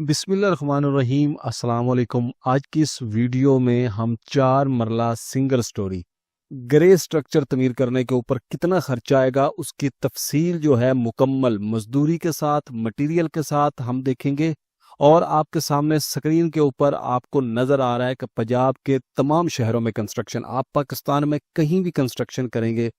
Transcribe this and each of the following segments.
बिस्मिल्लाहिर्रहमानिर्रहीम अस्सलाम वालेकुम। आज की इस वीडियो में हम 4 मरला सिंगल स्टोरी ग्रे स्ट्रक्चर तमीर करने के ऊपर कितना खर्चा आएगा उसकी तफसील जो है मुकम्मल मजदूरी के साथ मटेरियल के साथ हम देखेंगे। और आपके सामने स्क्रीन के ऊपर आपको नज़र आ रहा है कि पंजाब के तमाम शहरों में कंस्ट्रक्शन, आप पाकिस्तान में कहीं भी कंस्ट्रक्शन करेंगे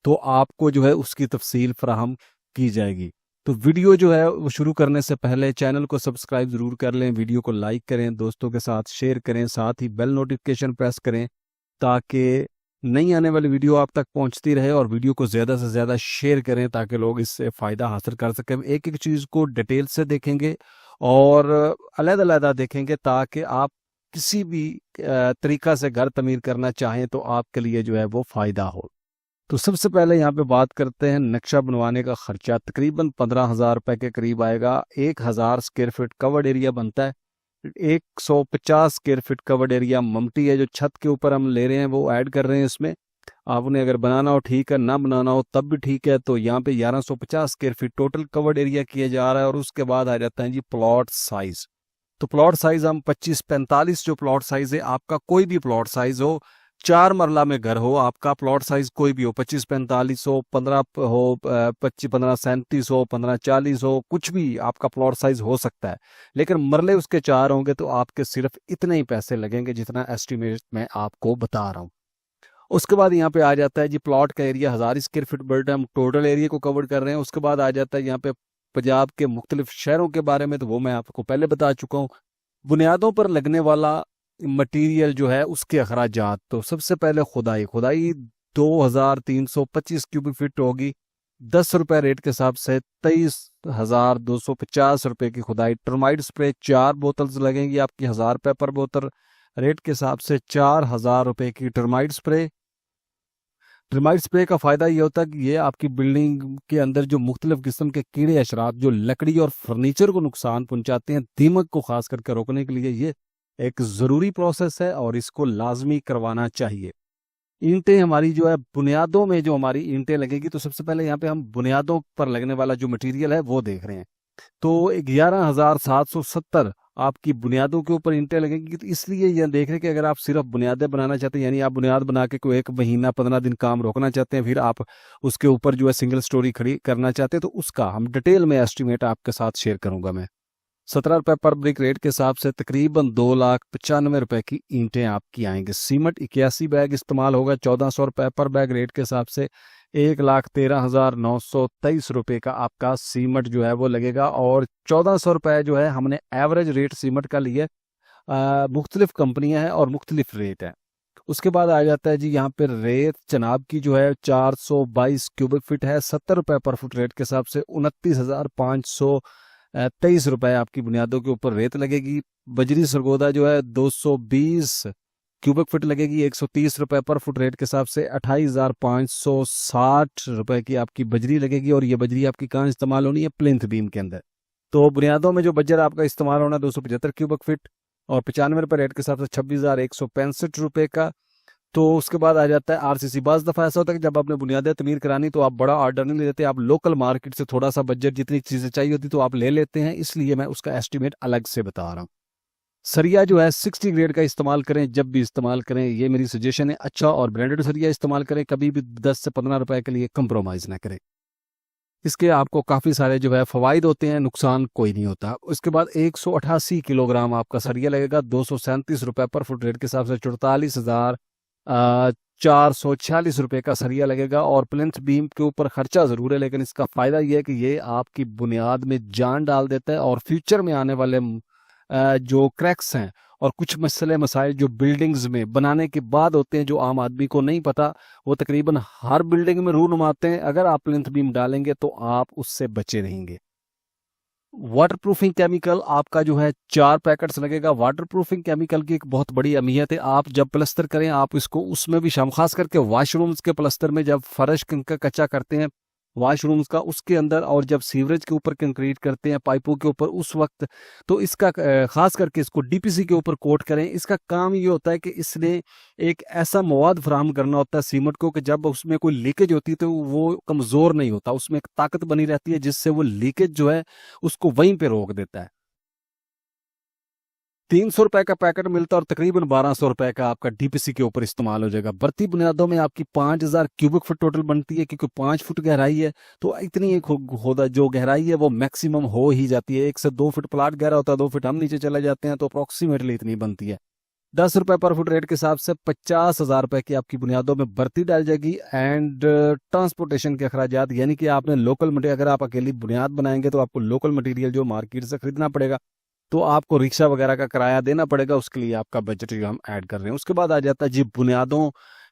तो आपको जो है उसकी तफसील फराहम की जाएगी। तो वीडियो जो है वो शुरू करने से पहले चैनल को सब्सक्राइब ज़रूर कर लें, वीडियो को लाइक करें, दोस्तों के साथ शेयर करें, साथ ही बेल नोटिफिकेशन प्रेस करें ताकि नई आने वाली वीडियो आप तक पहुंचती रहे। और वीडियो को ज़्यादा से ज़्यादा शेयर करें ताकि लोग इससे फ़ायदा हासिल कर सकें। एक एक चीज़ को डिटेल से देखेंगे और अलग-अलग देखेंगे ताकि आप किसी भी तरीका से घर तमीर करना चाहें तो आपके लिए जो है वो फ़ायदा हो। तो सबसे पहले यहाँ पे बात करते हैं नक्शा बनवाने का खर्चा तकरीबन 15,000 रुपए के करीब आएगा। 1,000 स्क्वायर फीट कवर्ड एरिया बनता है। 150 स्क्वायर फीट कवर्ड एरिया ममटी है, जो छत के ऊपर हम ले रहे हैं वो ऐड कर रहे हैं इसमें। आपने अगर बनाना हो ठीक है, ना बनाना हो तब भी ठीक है। तो यहाँ पे 1150 square feet total covered area किया जा रहा है। और उसके बाद आ जाता है जी प्लॉट साइज। तो प्लॉट साइज हम 25-45 जो प्लॉट साइज है, आपका कोई भी प्लॉट साइज हो, 4 मरला में घर हो, आपका प्लॉट साइज कोई भी हो, 25-45 हो, 15 हो, 25-15-37 हो, 15-40 हो, कुछ भी आपका प्लॉट साइज हो सकता है। लेकिन मरले उसके 4 होंगे तो आपके सिर्फ इतने ही पैसे लगेंगे जितना एस्टिमेट मैं आपको बता रहा हूँ। उसके बाद यहाँ पे आ जाता है जी प्लॉट का एरिया 1,000 स्क्वायर फीट बर्ड, हम टोटल एरिया को कवर कर रहे हैं। उसके बाद आ जाता है यहाँ पे पंजाब के मुख्तलिफ शहरों के बारे में, तो वो मैं आपको पहले बता चुका हूँ। बुनियादों पर लगने वाला मटेरियल जो है उसके अखराजात, तो सबसे पहले खुदाई खुदाई 2,325 क्यूबिक फीट होगी। 10 रुपए रेट के हिसाब से 23,250 रुपए की खुदाई। टर्माइट स्प्रे 4 बोतल्स लगेंगी आपकी, 1,000 रुपए पर बोतल रेट के हिसाब से 4,000 रुपए की टर्माइट स्प्रे। टर्माइट स्प्रे का फायदा ये होता है कि ये आपकी बिल्डिंग के अंदर जो मुख्तलिफ किस्म के कीड़े अशरात जो लकड़ी और फर्नीचर को नुकसान पहुंचाते हैं, दीमक को खास करके रोकने के लिए ये एक ज़रूरी प्रोसेस है और इसको लाजमी करवाना चाहिए। ईंटें हमारी जो है बुनियादों में, जो हमारी ईंटें लगेगी, तो सबसे पहले यहाँ पे हम बुनियादों पर लगने वाला जो मटेरियल है वो देख रहे हैं। तो 11,770 आपकी बुनियादों के ऊपर ईंटें लगेंगी। तो इसलिए यह देख रहे हैं कि अगर आप सिर्फ बुनियादें बनाना चाहते हैं, यानी आप बुनियाद बना के कोई 1 महीना 15 दिन काम रोकना चाहते हैं, फिर आप उसके ऊपर जो है सिंगल स्टोरी खड़ी करना चाहते हैं, तो उसका हम डिटेल में एस्टिमेट आपके साथ शेयर करूंगा मैं। 17 रुपए पर ब्रिक रेट के हिसाब से तकरीबन 2,95,000 रुपए की ईंटें आपकी आएंगी। सीमेंट 81 बैग इस्तेमाल होगा, 1,400 रुपए पर बैग रेट के हिसाब से 1,13,923 रुपए का आपका सीमेंट जो है वो लगेगा। और 1,400 रुपए जो है हमने एवरेज रेट सीमेंट का लिए। मुख्तलिफ कंपनियां हैं और मुख्तलिफ रेट है। उसके बाद आ जाता है जी यहाँ पे रेत चनाब की जो है 422 क्यूबिक फीट है, 70 रुपए पर फुट रेट के हिसाब से 29,523 रुपए आपकी बुनियादों के ऊपर रेत लगेगी। बजरी सरगोदा जो है 220 क्यूबिक फीट लगेगी, 130 रुपए पर फुट रेट के हिसाब से 28,560 रुपए की आपकी बजरी लगेगी। और ये बजरी आपकी कहाँ इस्तेमाल होनी है? प्लिंथ बीम के अंदर। तो बुनियादों में जो बजर आपका इस्तेमाल होना 275 क्यूबिक फीट और 95 रुपए रेट के हिसाब से 26,165 रुपए का। तो उसके बाद आ जाता है आरसीसी। बाज दफा ऐसा होता है कि जब आपने बुनियादें तमीर करानी तो आप बड़ा ऑर्डर नहीं लेते, आप लोकल मार्केट से थोड़ा सा बजट जितनी चीजें चाहिए होती तो आप ले लेते हैं, इसलिए मैं उसका एस्टिमेट अलग से बता रहा हूँ। सरिया जो है 60 ग्रेड का इस्तेमाल करें, जब भी इस्तेमाल करें, ये मेरी सजेशन है। अच्छा और ब्रांडेड सरिया इस्तेमाल करें, कभी भी 10 से 15 रुपए के लिए कंप्रोमाइज ना करें। इसके आपको काफ़ी सारे जो है फ़वाइद होते हैं, नुकसान कोई नहीं होता। उसके बाद 188 किलोग्राम आपका सरिया लगेगा, 237 रुपए पर फुट रेट के हिसाब से 44,446 रुपए का सरिया लगेगा। और प्लिंथ बीम के ऊपर खर्चा ज़रूर है, लेकिन इसका फ़ायदा यह है कि ये आपकी बुनियाद में जान डाल देता है और फ्यूचर में आने वाले जो क्रैक्स हैं और कुछ मसले मसाइल जो बिल्डिंग्स में बनाने के बाद होते हैं, जो आम आदमी को नहीं पता, वो तकरीबन हर बिल्डिंग में रूनुमाते हैं। अगर आप प्लिंथ बीम डालेंगे तो आप उससे बचे रहेंगे। वाटर प्रूफिंग केमिकल आपका जो है 4 पैकेट्स लगेगा। वाटर प्रूफिंग केमिकल की एक बहुत बड़ी अहमियत है। आप जब प्लस्तर करें आप इसको उसमें भी शाम, खास करके वाशरूम्स के प्लस्तर में जब फर्श का कच्चा करते हैं वाशरूम्स का, उसके अंदर, और जब सीवरेज के ऊपर कंक्रीट करते हैं पाइपों के ऊपर, उस वक्त तो इसका खास करके इसको डीपीसी के ऊपर कोट करें। इसका काम ये होता है कि इसने एक ऐसा मवाद फराहम करना होता है सीमेंट को कि जब उसमें कोई लीकेज होती है तो वो कमज़ोर नहीं होता, उसमें एक ताकत बनी रहती है जिससे वो लीकेज जो है उसको वहीं पे रोक देता है। ₹300 का पैकेट मिलता है और तकरीबन ₹1200 का आपका डीपीसी के ऊपर इस्तेमाल हो जाएगा। बढ़ती बुनियादों में आपकी 5000 क्यूबिक फुट टोटल बनती है, क्योंकि 5 फुट गहराई है तो इतनी एक होदा जो गहराई है वो मैक्सिमम हो ही जाती है। 1 से 2 फुट प्लाट गहरा होता है, 2 फुट हम नीचे चले जाते हैं, तो अप्रोक्सीमेटली इतनी बनती है। ₹10 पर फुट रेट के हिसाब से ₹50,000 की आपकी बुनियादों में भर्ती डाल जाएगी एंड ट्रांसपोर्टेशन के अखराजात, यानी कि आपने लोकल मटेरियल, अगर आप अकेली बुनियाद बनाएंगे तो आपको लोकल मटेरियल जो मार्केट से खरीदना पड़ेगा, तो आपको रिक्शा वगैरह का किराया देना पड़ेगा, उसके लिए आपका बजट जो हम ऐड कर रहे हैं। उसके बाद आ जाता है जी बुनियादों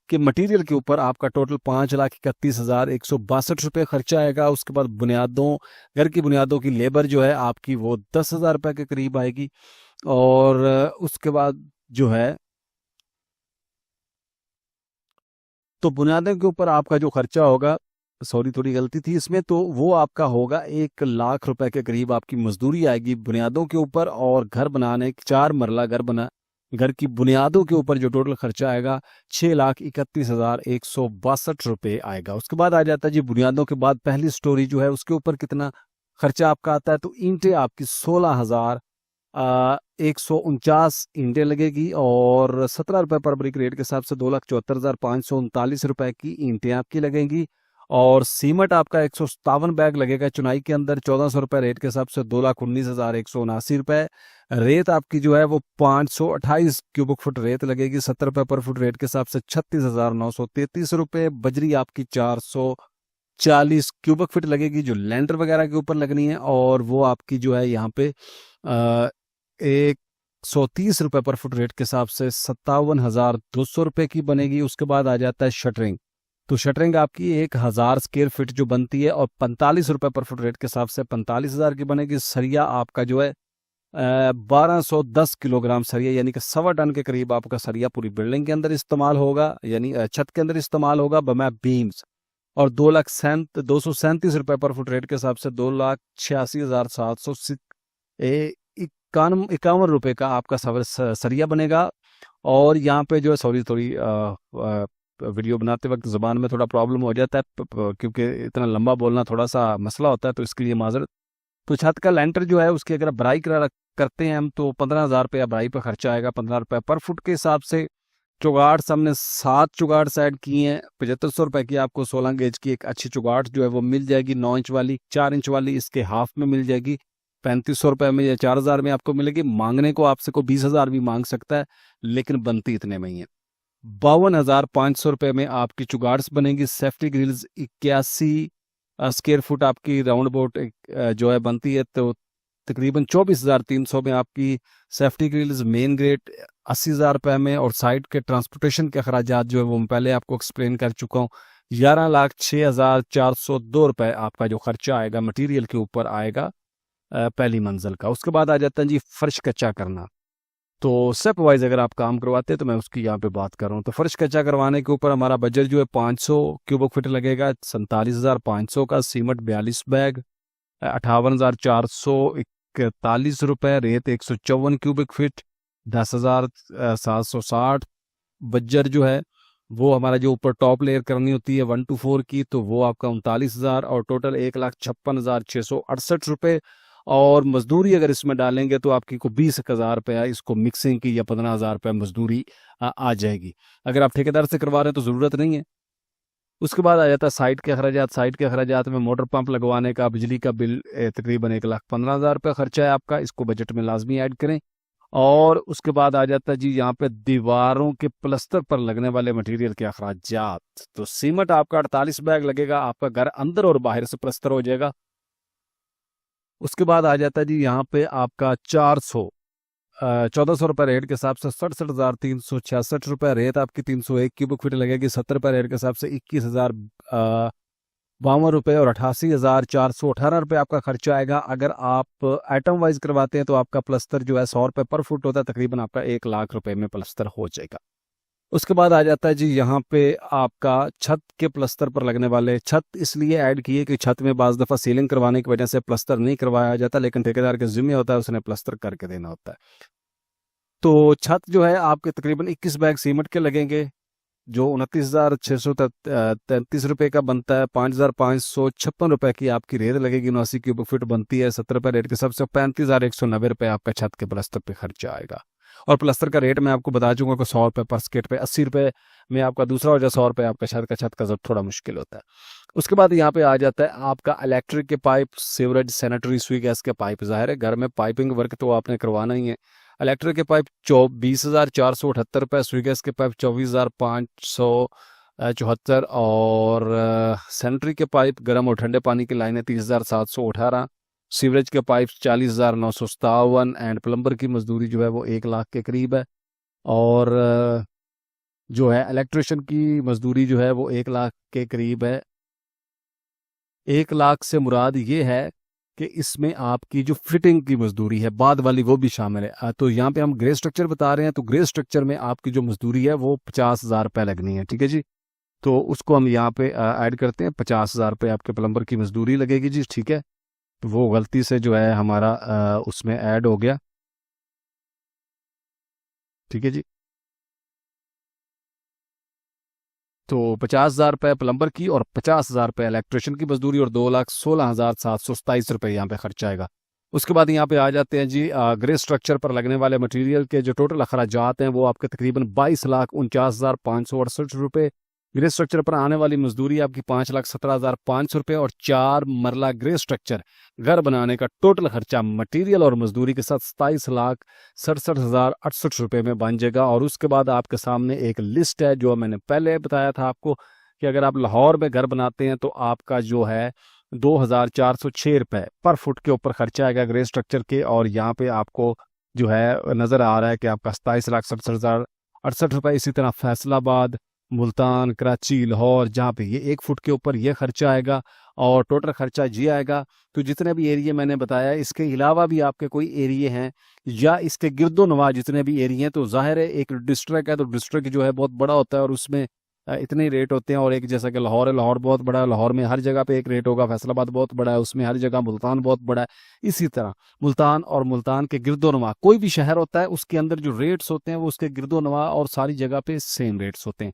के मटेरियल के ऊपर आपका टोटल ₹5,31,162 खर्चा आएगा। उसके बाद बुनियादों, घर की बुनियादों की लेबर जो है आपकी वो ₹10,000 के करीब आएगी। और उसके बाद जो है तो बुनियादों के ऊपर आपका जो खर्चा होगा, सॉरी थोड़ी गलती थी इसमें, तो वो आपका होगा ₹1,00,000 के करीब आपकी मजदूरी आएगी बुनियादों के ऊपर। और घर बनाने, 4 मरला घर की बुनियादों के ऊपर जो टोटल खर्चा आएगा ₹6,31,162 आएगा। उसके बाद आ जाता है जी बुनियादों के बाद पहली स्टोरी जो है उसके ऊपर कितना खर्चा आपका आता है। तो ईंटें आपकी 1,49 ईंटें लगेगी और ₹17 पर ब्रिक रेट के हिसाब से ₹2,74,539 की ईंटें आपकी लगेंगी। और सीमेंट आपका 157 बैग लगेगा चुनाई के अंदर, ₹1,400 रेट के हिसाब से ₹2,19,179। रेत आपकी जो है वो 528 क्यूबिक फुट रेत लगेगी, ₹70 पर फुट रेट के हिसाब से ₹36,933। बजरी आपकी 440 क्यूबिक फीट लगेगी जो लैंडर वगैरह के ऊपर लगनी है, और वो आपकी जो है यहाँ पे ₹130 पर फुट रेट के हिसाब से ₹57,200 की बनेगी। उसके बाद आ जाता है शटरिंग। तो शटरिंग आपकी 1,000 स्क्वायर फीट जो बनती है और ₹45 पर फुट रेट के हिसाब से 45,000 की बनेगी। सरिया आपका जो है 1210 किलोग्राम सरिया, यानी कि 1.25 टन के करीब आपका सरिया पूरी बिल्डिंग के अंदर इस्तेमाल होगा, यानी छत के अंदर इस्तेमाल होगा बमै बीम्स। और ₹2,37 पर फुट रेट के हिसाब से ₹2,86,700 ₹51 का आपका सरिया बनेगा। और यहाँ पे जो है सॉरी थोड़ी वीडियो बनाते वक्त ज़बान में थोड़ा प्रॉब्लम हो जाता है, क्योंकि इतना लंबा बोलना थोड़ा सा मसला होता है, तो इसके लिए माजरत। तो छत का लेंटर जो है उसकी अगर भराई करते हैं हम तो ₹15,000 भराई पर खर्चा आएगा, ₹15 पर फुट के हिसाब से। चुगाड़ हमने 7 चुगाड़ साइड की हैं, ₹75 की आपको 16 गेज की एक अच्छी चुगाड़ जो है वो मिल जाएगी, 9 इंच वाली, 4 इंच वाली इसके हाफ में मिल जाएगी, ₹3500 में या 4,000 में आपको मिलेगी। मांगने को आपसे को 20,000 भी मांग सकता है, लेकिन बनती इतने में ही है। ₹52,500 में आपकी चुगाड़स बनेगी। सेफ्टी ग्रिल्स 81 स्क्वायर फुट आपकी राउंड अबाउट जो है बनती है, तो तकरीबन 24,300 में आपकी सेफ्टी ग्रिल्स। मेन गेट ₹80,000 में, और साइड के ट्रांसपोर्टेशन के अखराजात जो है वो मैं पहले आपको एक्सप्लेन कर चुका हूँ। ₹11,06,402 आपका जो खर्चा आएगा मटेरियल के ऊपर आएगा पहली मंजिल का। उसके बाद आ जाता है जी फर्श कच्चा करना। तो स्टेप वाइज अगर आप काम करवाते हैं तो मैं उसकी यहाँ पे बात कर रहा हूँ। तो फर्श कच्चा करवाने के ऊपर हमारा बजट जो है 500 क्यूबिक फीट लगेगा, 47,500 का। Cement 42 bag, ₹58,441। रेत 154 क्यूबिक फीट, 10,760। बज्जर जो है वो हमारा जो ऊपर टॉप लेयर करनी होती है 1 to 4 की, तो वो आपका 39,000, और टोटल ₹1,56,668। और मजदूरी अगर इसमें डालेंगे तो आपकी को ₹20,000 इसको मिक्सिंग की, या ₹15,000 मजदूरी आ जाएगी। अगर आप ठेकेदार से करवा रहे हैं तो ज़रूरत नहीं है। उसके बाद आ जाता है साइट के अखराजात। साइट के अखराजात में मोटर पंप लगवाने का, बिजली का बिल तकरीबन ₹1,15,000 खर्चा है आपका, इसको बजट में लाजमी ऐड करें। और उसके बाद आ जाता है जी यहाँ पे दीवारों के प्लस्तर पर लगने वाले मटेरियल के अखराजात। तो सीमेंट आपका 48 बैग लगेगा, आपका घर अंदर और बाहर से प्लस्तर हो जाएगा। उसके बाद आ जाता है जी यहाँ पे आपका 1400 रेट के हिसाब से ₹67,366। रेत आपकी 301 क्यूबिक फीट लगेगी, ₹70 रेट के हिसाब से ₹21,052 और ₹88,418 आपका खर्चा आएगा। अगर आप आइटम वाइज करवाते हैं तो आपका प्लस्तर जो है ₹100 पर फुट होता है, तकरीबन आपका ₹1,00,000 में प्लस्तर हो जाएगा। उसके बाद आ जाता है जी यहाँ पे आपका छत के प्लस्तर पर लगने वाले। छत इसलिए ऐड किए कि छत में बाज़ दफ़ा सीलिंग करवाने की वजह से प्लस्तर नहीं करवाया जाता, लेकिन ठेकेदार के ज़िम्मे होता है, उसने प्लस्तर करके देना होता है। तो छत जो है आपके तकरीबन 21 बैग सीमेंट के लगेंगे, जो 29,633 रुपये का बनता है, 5,556 रुपये की आपकी रेत लगेगी, 89 क्यूबिक फीट बनती है, 70 रुपये रेट के सबसे 35,190 रुपये आपका छत के प्लस्तर पे खर्चा आएगा। और प्लस्तर का रेट मैं आपको बता चूंगा कि 100 रुपये पर स्केट पे, 80 रुपये में आपका दूसरा हो जाए, 100 रुपये आपका छत का जब थोड़ा मुश्किल होता है। उसके बाद यहाँ पे आ जाता है आपका इलेक्ट्रिक के पाइप, सीवरेज, सैनिटरी, सुई गैस के पाइप। जाहिर है घर में पाइपिंग वर्क तो आपने करवाना ही है। इलेक्ट्रिक के पाइप 20,478 रुपये, सुई गैस के पाइप 24,574, और सैनिटरी के पाइप गर्म और ठंडे पानी की लाइनें 30,718, सीवरेज के पाइप 40,957, एंड प्लम्बर की मजदूरी जो है वो 1 लाख के करीब है। और जो है इलेक्ट्रिशियन की मजदूरी जो है वो 1 लाख के करीब है। 1 लाख से मुराद ये है कि इसमें आपकी जो फिटिंग की मजदूरी है बाद वाली वो भी शामिल है। तो यहाँ पे हम ग्रे स्ट्रक्चर बता रहे हैं, तो ग्रे स्ट्रक्चर में आपकी जो मजदूरी है वो 50,000 रुपये लगनी है, ठीक है जी। तो उसको हम यहाँ पे ऐड करते हैं, 50,000 रुपये आपके प्लम्बर की मजदूरी लगेगी जी, ठीक है। तो वो गलती से जो है हमारा उसमें ऐड हो गया, ठीक है जी। तो 50,000 रुपये प्लम्बर की और 50,000 रुपये इलेक्ट्रिशियन की मजदूरी और 2,16,727 रुपये यहाँ पे खर्च आएगा। उसके बाद यहाँ पे आ जाते हैं जी ग्रे स्ट्रक्चर पर लगने वाले मटेरियल के जो टोटल अखराजात हैं वो आपके तकरीबन 22,49,568 रुपये। ग्रे स्ट्रक्चर पर आने वाली मजदूरी आपकी 5,17,500 रुपये, और 4 मरला ग्रे स्ट्रक्चर घर बनाने का टोटल खर्चा मटेरियल और मजदूरी के साथ 27,67,068 रुपये में बन जाएगा। और उसके बाद आपके सामने एक लिस्ट है जो मैंने पहले बताया था आपको कि अगर आप लाहौर में घर बनाते हैं तो आपका जो है 2,406 रुपये पर फुट के ऊपर खर्चा आएगा ग्रे स्ट्रक्चर के। और यहाँ पे आपको जो है नज़र आ रहा है कि आपका 27,67,068 रुपये। इसी तरह फैसलाबाद, मुल्तान, कराची, लाहौर, जहाँ पे ये 1 फुट के ऊपर ये खर्चा आएगा और टोटल खर्चा ये आएगा। तो जितने भी एरिया मैंने बताया, इसके अलावा भी आपके कोई एरिए हैं या इसके गिरदोनवा जितने भी एरिए हैं, तो जाहिर है एक डिस्ट्रिक्ट है तो डिस्ट्रिक्ट जो है बहुत बड़ा होता है और उसमें इतने रेट होते हैं। और एक जैसा कि लाहौर है, लाहौर बहुत बड़ा है, लाहौर में हर जगह पे एक रेट होगा। फैसलाबाद बहुत बड़ा है, उसमें हर जगह। मुल्तान बहुत बड़ा है, इसी तरह मुल्तान और मुल्तान के गिरदोनवा कोई भी शहर होता है उसके अंदर जो रेट्स होते हैं वो उसके गिरदोनवा और सारी जगह पे सेम रेट्स होते हैं।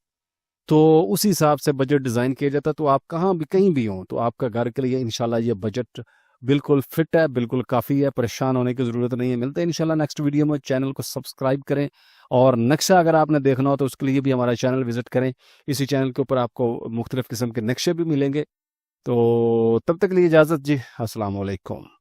तो उसी हिसाब से बजट डिज़ाइन किया जाता है। तो आप कहाँ भी कहीं भी हों तो आपका घर के लिए इंशाल्लाह ये बजट बिल्कुल फिट है, बिल्कुल काफ़ी है, परेशान होने की ज़रूरत नहीं है। मिलते हैं इंशाल्लाह नेक्स्ट वीडियो में। चैनल को सब्सक्राइब करें और नक्शा अगर आपने देखना हो तो उसके लिए भी हमारा चैनल विजिट करें। इसी चैनल के ऊपर आपको मुख्तलिफ़ किस्म के नक्शे भी मिलेंगे। तो तब तक के लिए इजाज़त जी, अस्सलाम वालेकुम।